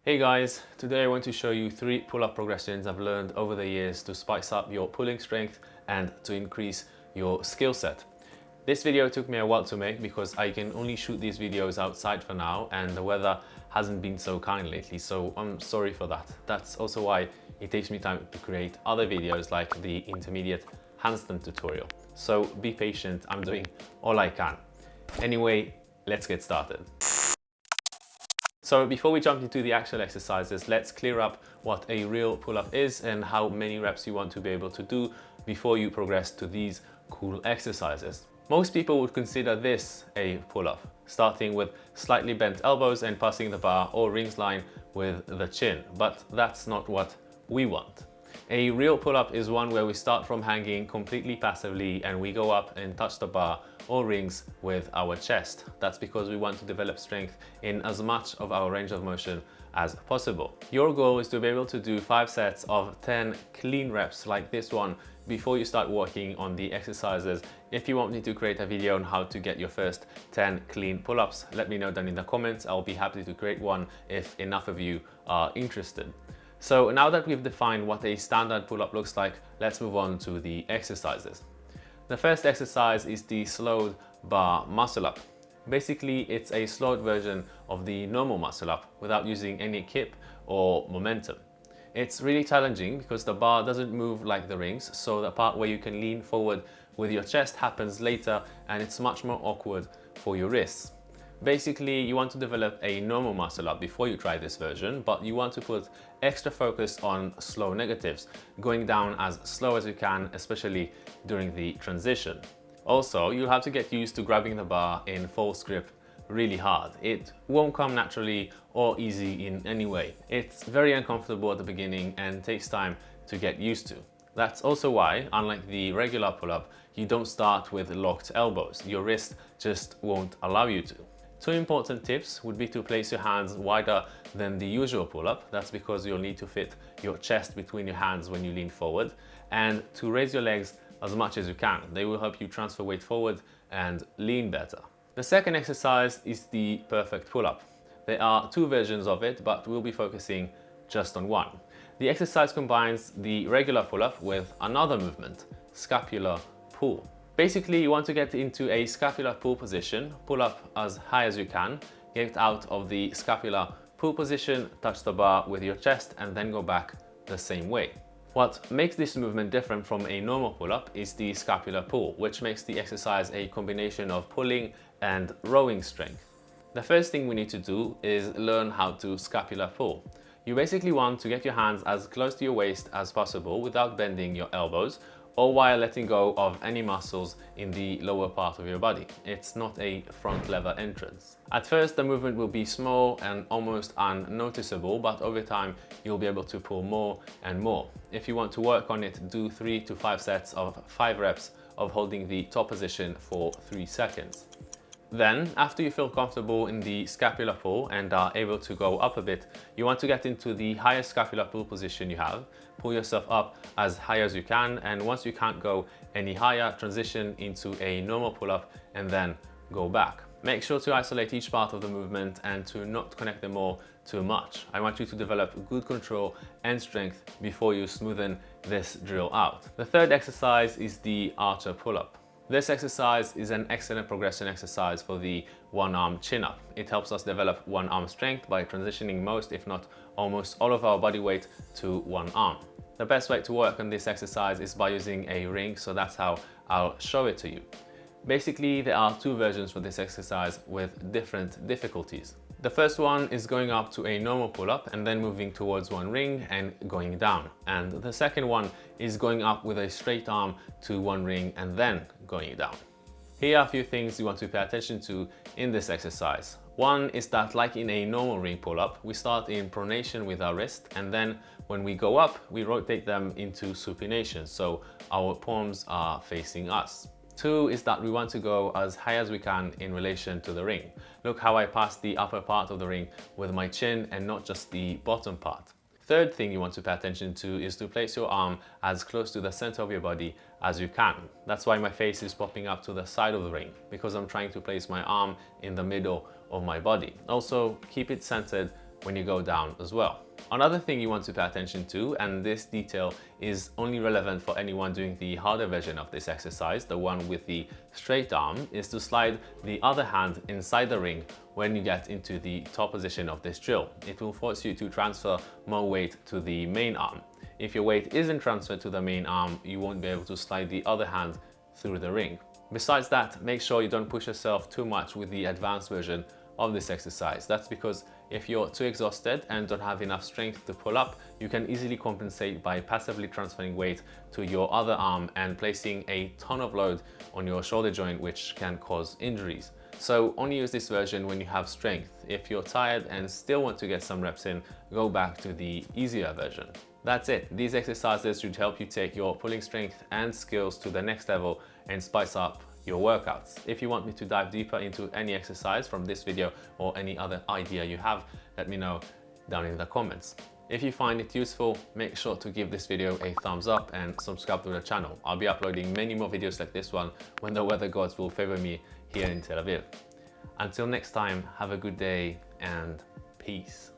Hey guys, today I want to show you 3 pull-up progressions I've learned over the years to spice up your pulling strength and to increase your skill set. This video took me a while to make because I can only shoot these videos outside for now and the weather hasn't been so kind lately, so I'm sorry for that. That's also why it takes me time to create other videos like the intermediate handstand tutorial. So be patient, I'm doing all I can. Anyway, let's get started. So before we jump into the actual exercises, let's clear up what a real pull-up is and how many reps you want to be able to do before you progress to these cool exercises. Most people would consider this a pull-up, starting with slightly bent elbows and passing the bar or rings line with the chin, but that's not what we want. A real pull-up is one where we start from hanging completely passively and we go up and touch the bar or rings with our chest. That's because we want to develop strength in as much of our range of motion as possible. Your goal is to be able to do 5 sets of 10 clean reps like this one before you start working on the exercises. If you want me to create a video on how to get your first 10 clean pull-ups, let me know down in the comments. I'll be happy to create one if enough of you are interested. So now that we've defined what a standard pull-up looks like, let's move on to the exercises. The first exercise is the slowed bar muscle up. Basically, it's a slowed version of the normal muscle up without using any kip or momentum. It's really challenging because the bar doesn't move like the rings, so the part where you can lean forward with your chest happens later and it's much more awkward for your wrists. Basically, you want to develop a normal muscle up before you try this version, but you want to put extra focus on slow negatives, going down as slow as you can, especially during the transition. Also, you'll have to get used to grabbing the bar in false grip really hard. It won't come naturally or easy in any way. It's very uncomfortable at the beginning and takes time to get used to. That's also why, unlike the regular pull-up, you don't start with locked elbows. Your wrist just won't allow you to. 2 important tips would be to place your hands wider than the usual pull-up. That's because you'll need to fit your chest between your hands when you lean forward, and to raise your legs as much as you can. They will help you transfer weight forward and lean better. The second exercise is the perfect pull-up. There are 2 versions of it, but we'll be focusing just on one. The exercise combines the regular pull-up with another movement, scapular pull. Basically, you want to get into a scapular pull position, pull up as high as you can, get out of the scapular pull position, touch the bar with your chest, and then go back the same way. What makes this movement different from a normal pull-up is the scapular pull, which makes the exercise a combination of pulling and rowing strength. The first thing we need to do is learn how to scapular pull. You basically want to get your hands as close to your waist as possible without bending your elbows, or while letting go of any muscles in the lower part of your body. It's not a front lever entrance. At first, the movement will be small and almost unnoticeable, but over time, you'll be able to pull more and more. If you want to work on it, do 3 to 5 sets of 5 reps of holding the top position for 3 seconds. Then, after you feel comfortable in the scapular pull and are able to go up a bit, you want to get into the highest scapular pull position you have. Pull yourself up as high as you can, and once you can't go any higher, transition into a normal pull-up and then go back. Make sure to isolate each part of the movement and to not connect them all too much. I want you to develop good control and strength before you smoothen this drill out. The third exercise is the archer pull-up. This exercise is an excellent progression exercise for the one-arm chin-up. It helps us develop one-arm strength by transitioning most, if not almost all of our body weight to one arm. The best way to work on this exercise is by using a ring, so that's how I'll show it to you. Basically, there are 2 versions for this exercise with different difficulties. The first one is going up to a normal pull-up and then moving towards one ring and going down. And the second one is going up with a straight arm to one ring and then going down. Here are a few things you want to pay attention to in this exercise. One is that, like in a normal ring pull-up, we start in pronation with our wrist, and then when we go up, we rotate them into supination, so our palms are facing us. 2 is that we want to go as high as we can in relation to the ring. Look how I pass the upper part of the ring with my chin and not just the bottom part. Third thing you want to pay attention to is to place your arm as close to the center of your body as you can. That's why my face is popping up to the side of the ring, because I'm trying to place my arm in the middle of my body. Also, keep it centered when you go down as well. Another thing you want to pay attention to, and this detail is only relevant for anyone doing the harder version of this exercise, the one with the straight arm, is to slide the other hand inside the ring when you get into the top position of this drill. It will force you to transfer more weight to the main arm. If your weight isn't transferred to the main arm, you won't be able to slide the other hand through the ring. Besides that, make sure you don't push yourself too much with the advanced version of this exercise. That's because if you're too exhausted and don't have enough strength to pull up, you can easily compensate by passively transferring weight to your other arm and placing a ton of load on your shoulder joint, which can cause injuries. So only use this version when you have strength. If you're tired and still want to get some reps in, go back to the easier version. That's it. These exercises should help you take your pulling strength and skills to the next level and spice up your workouts. If you want me to dive deeper into any exercise from this video or any other idea you have, let me know down in the comments. If you find it useful, make sure to give this video a thumbs up and subscribe to the channel. I'll be uploading many more videos like this one when the weather gods will favor me here in Tel Aviv. Until next time, have a good day and peace.